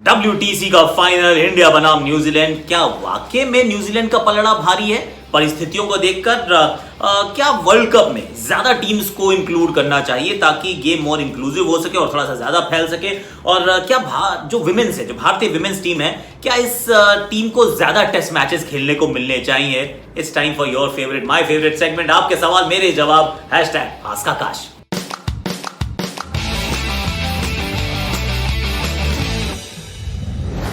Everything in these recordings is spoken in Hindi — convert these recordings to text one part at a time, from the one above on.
WTC का फाइनल, इंडिया बनाम न्यूजीलैंड। क्या वाकई में न्यूजीलैंड का पलड़ा भारी है? परिस्थितियों को देखकर क्या वर्ल्ड कप में ज्यादा टीम्स को इंक्लूड करना चाहिए ताकि गेम मोर इंक्लूसिव हो सके और थोड़ा सा ज्यादा फैल सके? और क्या जो विमेंस है, जो भारतीय विमेंस टीम है, क्या इस टीम को ज्यादा टेस्ट मैचेस खेलने को मिलने चाहिए? It's time for your favourite, my favourite segment, आपके सवाल मेरे जवाब, #AskAkash।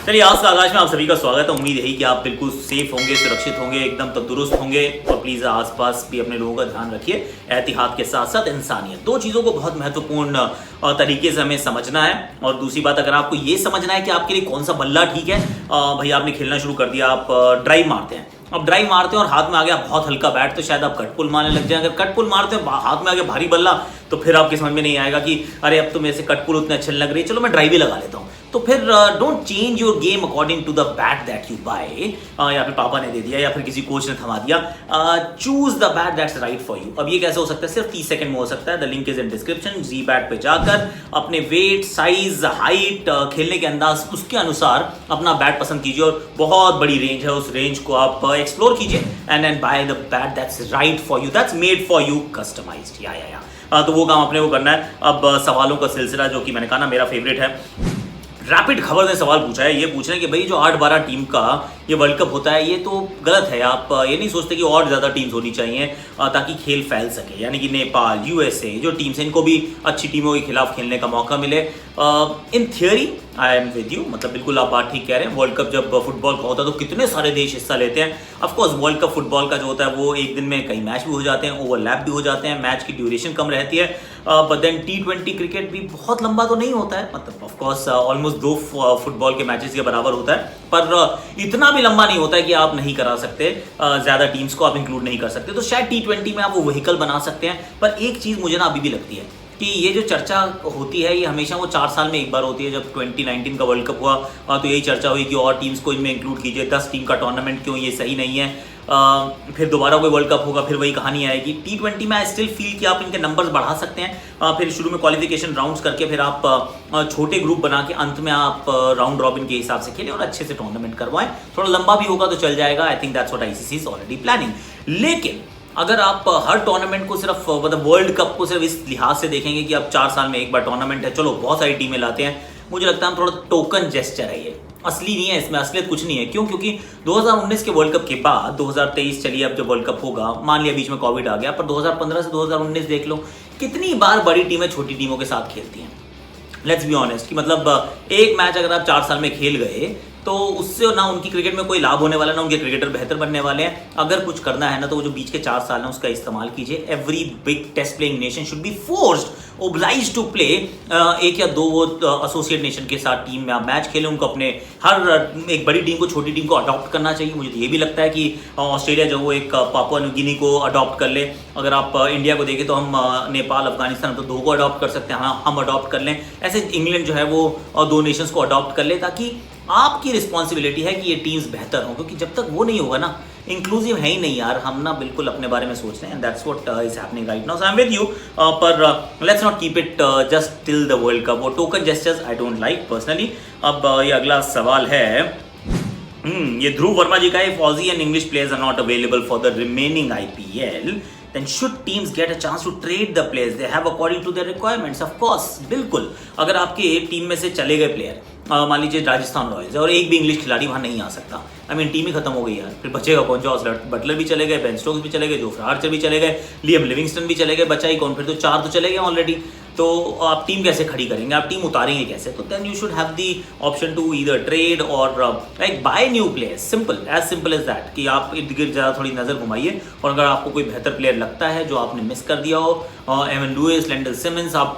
चलिए, आज का आकाश में आप सभी का स्वागत है। उम्मीद है कि आप बिल्कुल सेफ होंगे, सुरक्षित होंगे, एकदम तंदुरुस्त होंगे। और प्लीज आसपास भी अपने लोगों का ध्यान रखिए। एहतियात के साथ साथ इंसानियत, दो चीज़ों को बहुत महत्वपूर्ण तरीके से हमें समझना है। और दूसरी बात, अगर आपको ये समझना है कि आपके लिए कौन सा बल्ला ठीक है, भाई आपने खेलना शुरू कर दिया, आप ड्राइव मारते हैं। अब ड्राइव मारते हैं और हाथ में आ गया बहुत हल्का बैट, तो शायद आप कट पुल मारने लग जाए। अगर कट पुल मारते हैं, हाथ में आ गया भारी बल्ला, तो फिर आपके समझ में नहीं आएगा कि अरे अब तो मेरे से कट पुल उतने अच्छे लग रही है, चलो मैं ड्राइव ही लगा लेता हूँ। तो फिर don't change your game according to the bat that you buy, या फिर पापा ने दे दिया या फिर किसी कोच ने थमा दिया। Choose the bat that's right for you. अब ये कैसे हो सकता है? सिर्फ 30 सेकंड में हो सकता है। The link is in description. जी बैट पे जाकर अपने वेट, साइज, हाइट, खेलने के अंदाज, उसके अनुसार अपना बैट पसंद कीजिए। और बहुत बड़ी रेंज है, उस रेंज को आप एक्सप्लोर कीजिए and then buy the bat that's right for you, that's made for you, customized. या तो वो काम अपने को करना है। अब सवालों का सिलसिला, जो कि मैंने कहा ना मेरा फेवरेट है। रैपिड खबर ने सवाल पूछा है, ये पूछ रहे हैं कि भाई जो 8-12 टीम का ये वर्ल्ड कप होता है, ये तो गलत है। आप ये नहीं सोचते कि और ज़्यादा टीम्स होनी चाहिए ताकि खेल फैल सके? यानी कि नेपाल, USA जो टीम्स हैं, इनको भी अच्छी टीमों के खिलाफ खेलने का मौका मिले। In theory I am with you, मतलब बिल्कुल आप बात ठीक कह रहे हैं। वर्ल्ड कप जब फुटबॉल का होता है तो कितने सारे देश हिस्सा लेते हैं। ऑफकोर्स वर्ल्ड कप फुटबॉल का जो होता है वो एक दिन में कई मैच भी हो जाते हैं, ओवरलैप भी हो जाते हैं, मैच की ड्यूरेशन कम रहती है। बट देन T20 क्रिकेट भी बहुत लंबा तो नहीं होता है, मतलब ऑफकोर्स ऑलमोस्ट 2 फुटबॉल के मैचेस के बराबर होता है, पर इतना भी लंबा नहीं होता है कि आप नहीं करा सकते, ज़्यादा टीम्स को आप इंक्लूड नहीं कर सकते। तो शायद T20 में आप वो व्हीकल बना सकते हैं। पर एक चीज़ मुझे ना अभी भी लगती है कि ये जो चर्चा होती है, ये हमेशा वो 4 साल में एक बार होती है। जब 2019 का वर्ल्ड कप हुआ तो यही चर्चा हुई कि और टीम्स को इनमें इंक्लूड कीजिए, 10 टीम का टूर्नामेंट क्यों, ये सही नहीं है। फिर दोबारा कोई वर्ल्ड कप होगा, फिर वही कहानी आएगी। T20 में आई स्टिल फील कि आप इनके नंबर्स बढ़ा सकते हैं। फिर शुरू में क्वालिफिकेशन राउंड्स करके फिर आप छोटे ग्रुप बना के अंत में आप राउंड रॉबिन के हिसाब से खेलें और अच्छे से टूर्नामेंट करवाएं। थोड़ा लंबा भी होगा तो चल जाएगा। I think that's what ICC is already planning. लेकिन अगर आप हर टूर्नामेंट को सिर्फ, मतलब वर्ल्ड कप को सिर्फ इस लिहाज से देखेंगे कि अब 4 साल में एक बार टूर्नामेंट है, चलो बहुत सारी टीमें लाते हैं, मुझे लगता है थोड़ा टोकन जेस्चर है ये, असली नहीं है, इसमें असलियत कुछ नहीं है। क्यों? क्योंकि 2019 के वर्ल्ड कप के बाद 2023 चलिए, अब जब वर्ल्ड कप होगा, मान लिया बीच में कोविड आ गया, पर 2015 से 2019 देख लो, कितनी बार बड़ी टीमें छोटी टीमों के साथ खेलती हैं। लेट्स बी ऑनेस्ट कि मतलब एक मैच अगर आप 4 साल में खेल गए तो उससे ना उनकी क्रिकेट में कोई लाभ होने वाला, ना उनके क्रिकेटर बेहतर बनने वाले हैं। अगर कुछ करना है ना, तो वो जो बीच के 4 साल हैं उसका इस्तेमाल कीजिए। Every big test playing nation should be forced, oblige to play 1 या 2 वो एसोसिएट नेशन के साथ टीम में आप मैच खेलें। उनको अपने हर एक बड़ी टीम को छोटी टीम को अडॉप्ट करना चाहिए। मुझे तो ये भी लगता है कि ऑस्ट्रेलिया जो वो एक पापुआ न्यू गिनी को अडॉप्ट कर ले। अगर आप इंडिया को देखें तो हम नेपाल, अफगानिस्तान, तो 2 को अडॉप्ट कर सकते हैं, हाँ हम अडॉप्ट कर लें। ऐसे इंग्लैंड जो है वो 2 नेशंस को अडॉप्ट कर ले, ताकि आपकी रिस्पॉन्सिबिलिटी है कि ये टीम्स बेहतर हों। क्योंकि जब तक वो नहीं होगा ना, इंक्लूसिव है ही नहीं यार, हम ना बिल्कुल अपने बारे में सोच रहे हैं। That's what is happening right now. So I am with you, पर let's not keep it just till the world cup. वो token gestures I don't like personally. अब ये अगला सवाल है, ये ध्रुव वर्मा जी का है। Aussie and English players are not available for the remaining IPL, then should teams get a chance to trade the players they have according to their requirements? Of course, बिल्कुल। अगर आपके टीम में से चले गए प्लेयर, मान लीजिए राजस्थान रॉयल्स है, और एक भी इंग्लिश खिलाड़ी वहाँ नहीं आ सकता, आई मीन टीम ही खत्म हो गई यार, फिर बचेगा कौन? जॉस बटलर भी चले गए, बेन स्टोक्स भी चले गए, जोफ्रा आर्चर भी चले गए, लियम लिविंगस्टन भी चले गए, बचा ही कौन? फिर तो 4 तो चले गए ऑलरेडी। तो आप टीम कैसे खड़ी करेंगे? आप टीम उतारेंगे कैसे? तो then you should have the option to either trade और like buy new players. Simple as that कि आप इर्द गिर्द ज़्यादा थोड़ी नज़र घुमाइए, और अगर आपको कोई बेहतर प्लेयर लगता है जो आपने मिस कर दिया हो, एवन लुइस, लेंडल सिमंस, आप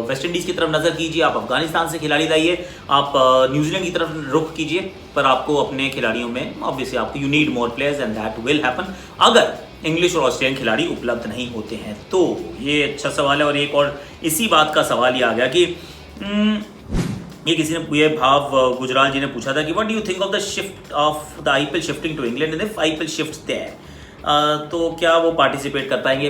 वेस्ट इंडीज़ की तरफ नज़र कीजिए, आप अफगानिस्तान से खिलाड़ी लाइए, आप न्यूजीलैंड की तरफ रुख कीजिए। पर आपको अपने खिलाड़ियों में ऑब्वियसली आपको you need more players and that will happen अगर इंग्लिश और ऑस्ट्रेलियन खिलाड़ी उपलब्ध नहीं होते हैं। तो ये अच्छा सवाल है। और एक और इसी बात का सवाल ये आ गया कि ये किसी ने, ये भाव गुजराल जी ने पूछा था कि what do you think of the shift of the IPL shifting to England and if IPL shifts there? तो क्या वो पार्टिसिपेट कर पाएंगे?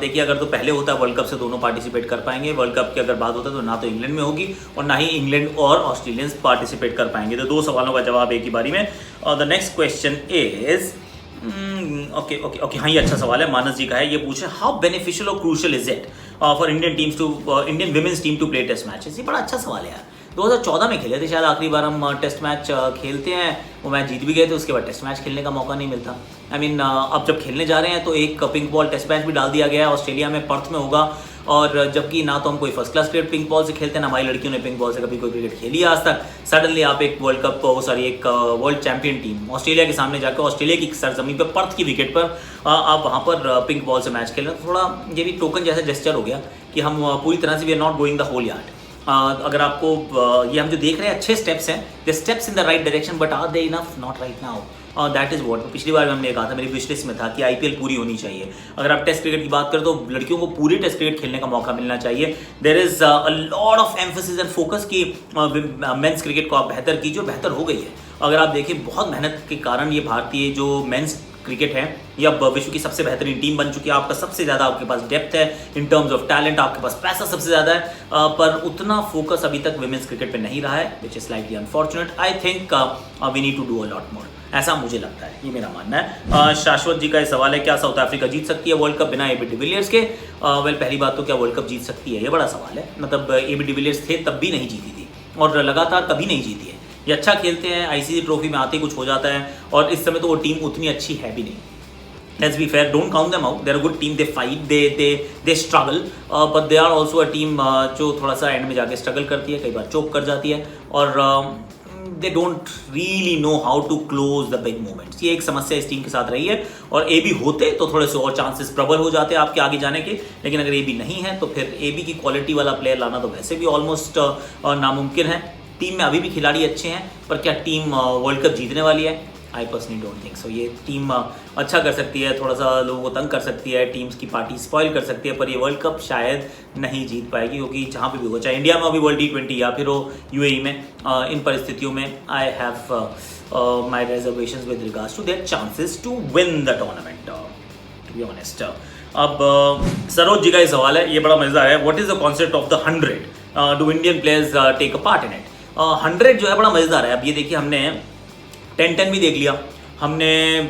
देखिए, अगर तो पहले होता है वर्ल्ड कप से दोनों पार्टिसिपेट कर पाएंगे। वर्ल्ड कप की अगर बात होता है तो ना तो इंग्लैंड में होगी और ना ही इंग्लैंड और ऑस्ट्रेलियंस पार्टिसिपेट कर पाएंगे। तो 2 सवालों का जवाब एक ही बारी में। The next question is okay, हाँ, ये अच्छा सवाल है, मानस जी का है। ये पूछे, हाउ बेनिफिशियल और crucial is it for Indian women's team to play test matches? ये बड़ा अच्छा सवाल है यार। 2014 में खेले थे शायद आखिरी बार हम टेस्ट मैच खेलते हैं, वो मैच जीत भी गए थे, उसके बाद टेस्ट मैच खेलने का मौका नहीं मिलता। अब जब खेलने जा रहे हैं तो एक पिंक बॉल टेस्ट मैच भी डाल दिया गया है, ऑस्ट्रेलिया में पर्थ में होगा। और जबकि ना तो हम कोई first class cricket pink ball से खेलते हैं, ना हमारी लड़कियों ने पिंक बॉल से कभी कोई क्रिकेट खेली है आज तक। सडनली आप एक एक वर्ल्ड चैंपियन टीम ऑस्ट्रेलिया के सामने जाकर ऑस्ट्रेलिया की सरजमीन पर पर्थ की विकेट पर आप वहाँ पर पिंक बॉल से मैच खेल रहे हैं, थोड़ा ये भी टोकन जैसा जेस्चर हो गया कि हम पूरी तरह से we are not going the whole yard. अगर आपको ये हम जो देख रहे हैं अच्छे स्टेप्स हैं, the steps in the right direction, but are they enough? Not right now. That is what पिछली बार हमने कहा था, मेरी विश लिस्ट में था कि IPL पूरी होनी चाहिए। अगर आप टेस्ट क्रिकेट की बात करें तो लड़कियों को पूरे टेस्ट क्रिकेट खेलने का मौका मिलना चाहिए। There is a lot of emphasis and focus कि मेंस क्रिकेट को आप बेहतर कीजिए, बेहतर हो गई है। अगर आप देखें, बहुत मेहनत के कारण ये भारतीय जो मेंस क्रिकेट है ये अब विश्व की सबसे बेहतरीन टीम बन चुकी है। आपका सबसे ज़्यादा आपके पास डेप्थ है इन टर्म्स ऑफ टैलेंट, आपके पास पैसा सबसे ज़्यादा है, पर उतना फोकस अभी तक वुमेन्स क्रिकेट पे नहीं रहा है, which is slightly unfortunate. I think we need to do a lot more, ऐसा मुझे लगता है, ये मेरा मानना है। शाश्वत जी का ये सवाल है, क्या साउथ अफ्रीका जीत सकती है वर्ल्ड कप बिना AB डिविलियर्स के? वेल, पहली बात तो क्या वर्ल्ड कप जीत सकती है, ये बड़ा सवाल है। मतलब AB डिविलियर्स थे तब भी नहीं जीती थी और लगातार कभी नहीं जीती है। ये अच्छा खेलते हैं, ICC ट्रॉफी में आते ही कुछ हो जाता है, और इस समय तो वो टीम उतनी अच्छी है भी नहीं। Let's be fair, don't count them out. They're a good team. They fight, they struggle, but they are also a team जो थोड़ा सा एंड में जाके स्ट्रगल करती है, कई बार चोक कर जाती है, और they don't really know how to close the big moments. ये एक समस्या इस टीम के साथ रही है, और AB होते तो थोड़े से और चांसेस प्रबल हो जाते आपके आगे जाने के, लेकिन अगर AB नहीं है तो फिर AB की क्वालिटी वाला प्लेयर लाना तो वैसे भी ऑलमोस्ट नामुमकिन है। टीम में अभी भी खिलाड़ी अच्छे हैं, पर क्या टीम वर्ल्ड कप जीतने वाली है? I personally don't think so. ये टीम अच्छा कर सकती है, थोड़ा सा लोगों को तंग कर सकती है, टीम्स की पार्टी स्पॉइल कर सकती है, पर ये वर्ल्ड कप शायद नहीं जीत पाएगी, क्योंकि जहाँ पे भी हो, चाहे इंडिया में अभी वर्ल्ड T20 या फिर हो UAE में, इन परिस्थितियों में I have my reservations with regards to their chances to win the tournament, to be honest. अब सरोज जी का ये सवाल है, ये बड़ा मजेदार है। What is the concept of the 100? Do Indian players take a part in it? 100 जो है बड़ा मजेदार है। अब ये देखिए, हमने 10-10 भी देख लिया, हमने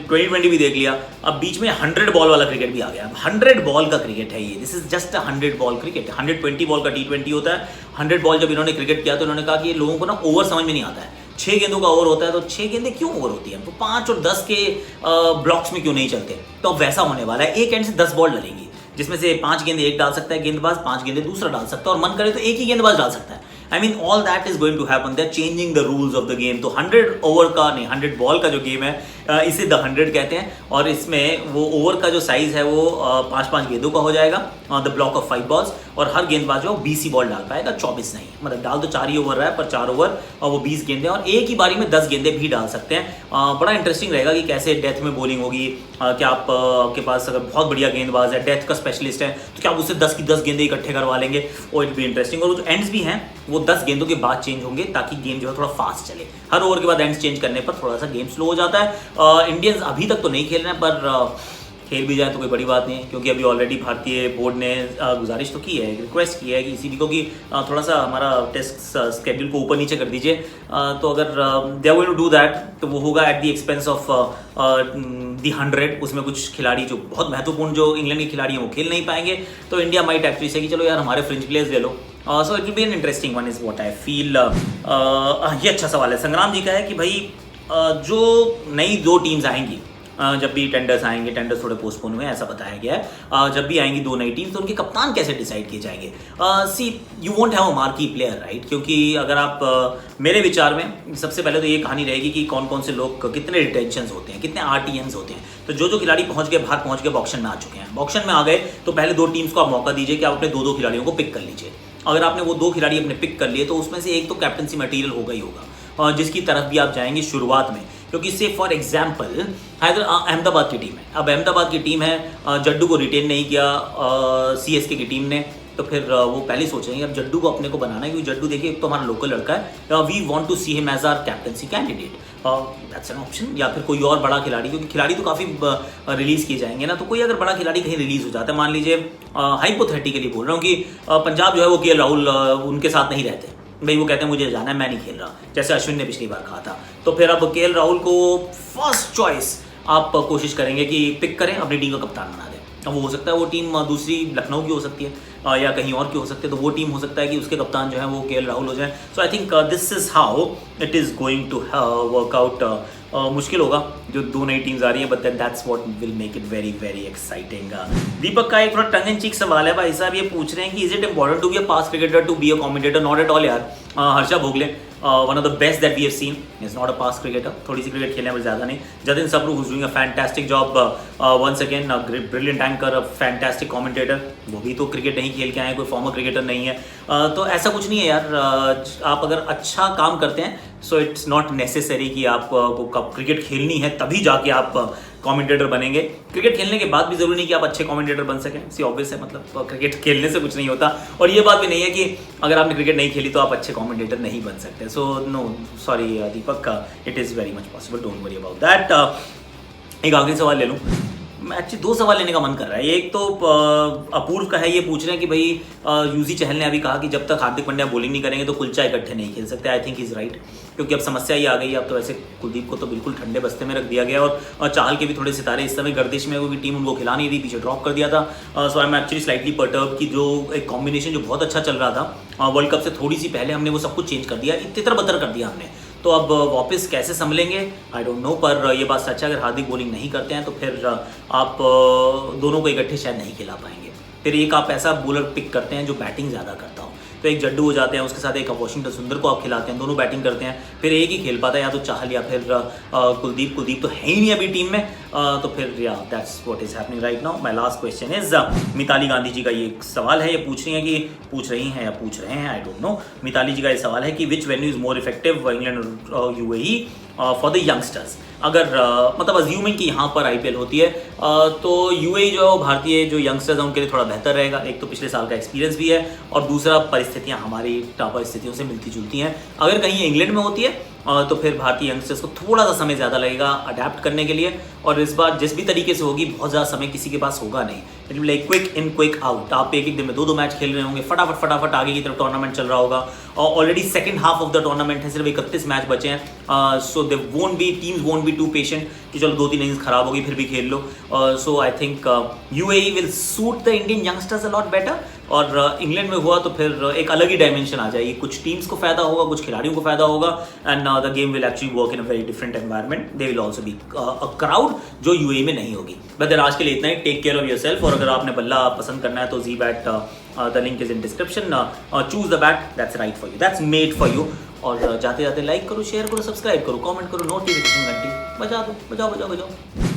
20-20 भी देख लिया, अब बीच में 100 बॉल वाला क्रिकेट भी आ गया। 100 बॉल का क्रिकेट है ये, this is just a 100 ball cricket. 120 ball का T20 होता है। 100 बॉल जब इन्होंने क्रिकेट किया तो इन्होंने कहा कि ये लोगों को ना ओवर समझ में नहीं आता है। 6 गेंदों का ओवर होता है, तो 6 गेंदें क्यों ओवर होती है? तो 5 और 10 के ब्लॉक्स में क्यों नहीं चलते? तो अब वैसा होने वाला है, एक एंड से 10 बॉल डलेंगी, जिसमें से 5 गेंदे एक डाल सकता है गेंदबाज, 5 गेंदे दूसरा डाल सकता है, और मन करे तो एक ही गेंदबाज डाल सकता है। I mean, all that is going to happen. They're changing the rules of the game. तो 100 ओवर का नहीं, 100 बॉल का जो गेम है, इसे द 100 कहते हैं, और इसमें वो ओवर का जो साइज है वो 5-5 गेंदों का हो जाएगा, द ब्लॉक ऑफ 5 बॉल्स, और हर गेंदबाज जो 20 ही बॉल डाल पाएगा, 24 नहीं। मतलब डाल तो 4 ही ओवर रहा है, पर 4 ओवर और वो 20 गेंदे, और एक ही बारी में 10 गेंदे भी डाल सकते हैं। बड़ा इंटरेस्टिंग रहेगा कि कैसे डेथ में बॉलिंग होगी। क्या आपके पास अगर बहुत बढ़िया गेंदबाज है, डेथ का स्पेशलिस्ट है, तो क्या आप उससे 10 की 10 गेंदे इकट्ठे करवा लेंगे? वो इट बी इंटरेस्टिंग। और वो जो एंड्स भी हैं वो 10 गेंदों के बाद चेंज होंगे, ताकि गेम जो है थोड़ा फास्ट चले। हर ओवर के बाद एंड्स चेंज करने पर थोड़ा सा गेम स्लो हो जाता है। इंडियंस अभी तक तो नहीं खेल रहे हैं, पर खेल भी जाए तो कोई बड़ी बात नहीं है, क्योंकि अभी ऑलरेडी भारतीय बोर्ड ने गुजारिश तो की है, रिक्वेस्ट की है कि इसी को कि थोड़ा सा हमारा टेस्ट स्केड्यूल को ऊपर नीचे कर दीजिए। तो अगर they are going to do that, तो वो होगा at the expense of the 100। उसमें कुछ खिलाड़ी जो बहुत महत्वपूर्ण जो इंग्लैंड के खिलाड़ी हैं वो खेल नहीं पाएंगे, तो इंडिया माइट एक्चुअली से कि चलो यार हमारे फ्रेंच प्लेयर्स ले लो। So it will be an interesting one, is what I feel. ये अच्छा सवाल है। संग्राम जी का है कि भाई जो नई 2 टीम्स आएंगी, जब भी टेंडर्स आएंगे, टेंडर्स थोड़े पोस्टपोन हुए ऐसा बताया गया है, जब भी आएंगी 2 नई टीम्स, तो उनके कप्तान कैसे डिसाइड किए जाएंगे? See you won't have a marquee player, right? क्योंकि अगर आप मेरे विचार में सबसे पहले तो ये कहानी रहेगी कि कौन कौन से लोग, कितने रिटेंशंस होते हैं, कितने RTNs होते हैं। तो जो खिलाड़ी पहुंच गए, बाहर पहुंच गए, ऑक्शन में आ चुके हैं, ऑक्शन में आ गए, तो पहले 2 टीम्स को आप मौका दीजिए कि आप अपने 2-2 खिलाड़ियों को पिक कर लीजिए। अगर आपने वो 2 खिलाड़ी अपने पिक कर लिए, तो उसमें से एक तो कैप्टनसी मटेरियल होगा ही होगा, जिसकी तरफ भी आप जाएंगे शुरुआत में। क्योंकि से फॉर एग्जाम्पल अहमदाबाद की टीम है, अब अहमदाबाद की टीम है, जड्डू को रिटेन नहीं किया CSK की टीम ने, तो फिर वो पहले सोचेंगे अब जड्डू को अपने को बनाना है, क्योंकि जड्डू देखिए एक तो हमारा लोकल लड़का है, we want to see him as our captaincy candidate, that's an option. या फिर कोई और बड़ा खिलाड़ी, क्योंकि खिलाड़ी तो काफ़ी रिलीज़ किए जाएंगे ना, तो कोई अगर बड़ा खिलाड़ी कहीं रिलीज़ हो जाता है, मान लीजिए हाइपोथेटिकली बोल रहा हूँ कि पंजाब जो है वो केएल राहुल उनके साथ नहीं रहते भाई, वो कहते हैं मुझे जाना है, मैं नहीं खेल रहा, जैसे अश्विन ने पिछली बार कहा था, तो फिर अब केएल राहुल को फर्स्ट चॉइस आप कोशिश करेंगे कि पिक करें, अपनी टीम का कप्तान बना दें। अब वो हो सकता है वो टीम दूसरी लखनऊ की हो सकती है या कहीं और की हो सकती है, तो वो टीम हो सकता है कि उसके कप्तान जो है वो केएल राहुल हो जाए। So I think this is how it is going to work out. मुश्किल होगा जो दो नई टीम्स आ रही हैं, but that's what will make it very very exciting. Deepak का एक थोड़ा टंग एंड चीक सवाल है भाई साहब, ये पूछ रहे हैं कि is it important to be a pass cricketer to be a commentator? Not at all यार। Harsha Bhogle one of the best that we have seen is not a pass cricketer, थोड़ी सी क्रिकेट खेलने में ज़्यादा नहीं। Jatin Sapru who's doing a fantastic job once again, brilliant anchor, fantastic commentator, वो भी तो क्रिकेट नहीं खेल के आए, कोई फॉर्मर क्रिकेटर नहीं है। तो ऐसा कुछ नहीं है यार, आप अगर अच्छा काम करते हैं सो इट्स नॉट नेसेसरी कि आपको क्रिकेट खेलनी है तभी जाके आप कमेंटेटर बनेंगे। क्रिकेट खेलने के बाद भी जरूरी नहीं कि आप अच्छे कमेंटेटर बन सकें, सी ऑब्वियस है, मतलब क्रिकेट खेलने से कुछ नहीं होता। और ये बात भी नहीं है कि अगर आपने क्रिकेट नहीं खेली तो आप अच्छे कमेंटेटर नहीं बन सकते। So no sorry Deepak, it is very much possible, don't worry about that. एक आखिरी सवाल ले लूँ, एक्चुअली दो सवाल लेने का मन कर रहा है। एक तो अपूर्व का है, ये पूछ रहे हैं कि भाई यूजी चहल ने अभी कहा कि जब तक हार्दिक पांड्या बॉलिंग नहीं करेंगे तो कुलचा इकट्ठे नहीं खेल सकते। आई थिंक इज राइट, क्योंकि अब समस्या ये आ गई है, अब तो वैसे कुलदीप को तो बिल्कुल ठंडे बस्ते में रख दिया गया, और चाहल के भी थोड़े सितारे इस समय गर्दिश में, वो भी टीम उनको खिला नहीं रही, पीछे ड्रॉप कर दिया था। सो आई एम एक्चुअली स्लाइटली पर्टर्ब कि जो एक कॉम्बिनेशन जो बहुत अच्छा चल रहा था वर्ल्ड कप से थोड़ी सी पहले, हमने वो सब कुछ चेंज कर दिया, तितर बतर कर दिया हमने। तो अब वापस कैसे संभलेंगे आई डोंट नो, पर ये बात सच है अगर हार्दिक बॉलिंग नहीं करते हैं तो फिर आप दोनों को इकट्ठे शायद नहीं खिला पाएंगे। फिर एक आप ऐसा बॉलर पिक करते हैं जो बैटिंग ज़्यादा करता हो, तो एक जड्डू हो जाते हैं, उसके साथ एक वॉशिंगटन सुंदर को आप खिलाते हैं, दोनों बैटिंग करते हैं, फिर एक ही खेल पाता है, या तो चाहल या फिर कुलदीप तो है ही नहीं अभी टीम में, तो फिर या that's what is happening right now. My last question is, Mitali Gandhi ji का ये सवाल है, ये पूछ रही हैं I don't know. Mitali ji का ये सवाल है कि which venue is more effective, England और यूएई फॉर द यंगस्टर्स? अगर मतलब अज्यूमिंग कि यहाँ पर आईपीएल होती है तो यूएई जो है वो भारतीय जो यंगस्टर्स हैं उनके लिए थोड़ा बेहतर रहेगा। एक तो पिछले साल का एक्सपीरियंस भी है, और दूसरा परिस्थितियाँ हमारी परिस्थितियों से मिलती जुलती हैं। अगर कहीं इंग्लैंड में होती है तो फिर भारतीय यंगस्टर्स को थोड़ा सा समय ज़्यादा लगेगा अडेप्ट करने के लिए, और इस बार जिस भी तरीके से होगी बहुत ज़्यादा समय किसी के पास होगा नहीं। It will like quick in quick out, आप एक दिन में दो मैच खेल रहे होंगे, फटाफट आगे की तरफ टूर्नामेंट चल रहा होगा, और already second half of the tournament है, सिर्फ 31 मैच बचे हैं। So the teams won't be too patient कि चलो 2-3 इनिंग्स खराब होगी फिर भी खेल लो। So I think UAE will suit the Indian youngsters a lot better, और इंग्लैंड में हुआ तो फिर एक अलग ही डायमेंशन आ जाएगी, कुछ टीम्स को फायदा होगा, कुछ खिलाड़ियों को फायदा होगा, and the game will actually work in a very different environment. They will also be a crowd जो यूएई में नहीं होगी। बट आज के लिए इतना ही, टेक केयर ऑफ योरसेल्फ, और अगर आपने बल्ला पसंद करना है तो G Bat, the link is in description, choose the bat that's right for you, that's made for you. और जाते जाते लाइक करो, शेयर करो, सब्सक्राइब करो, कमेंट करो, नोटिफिकेशन घंटी बजा दो, बजाओ।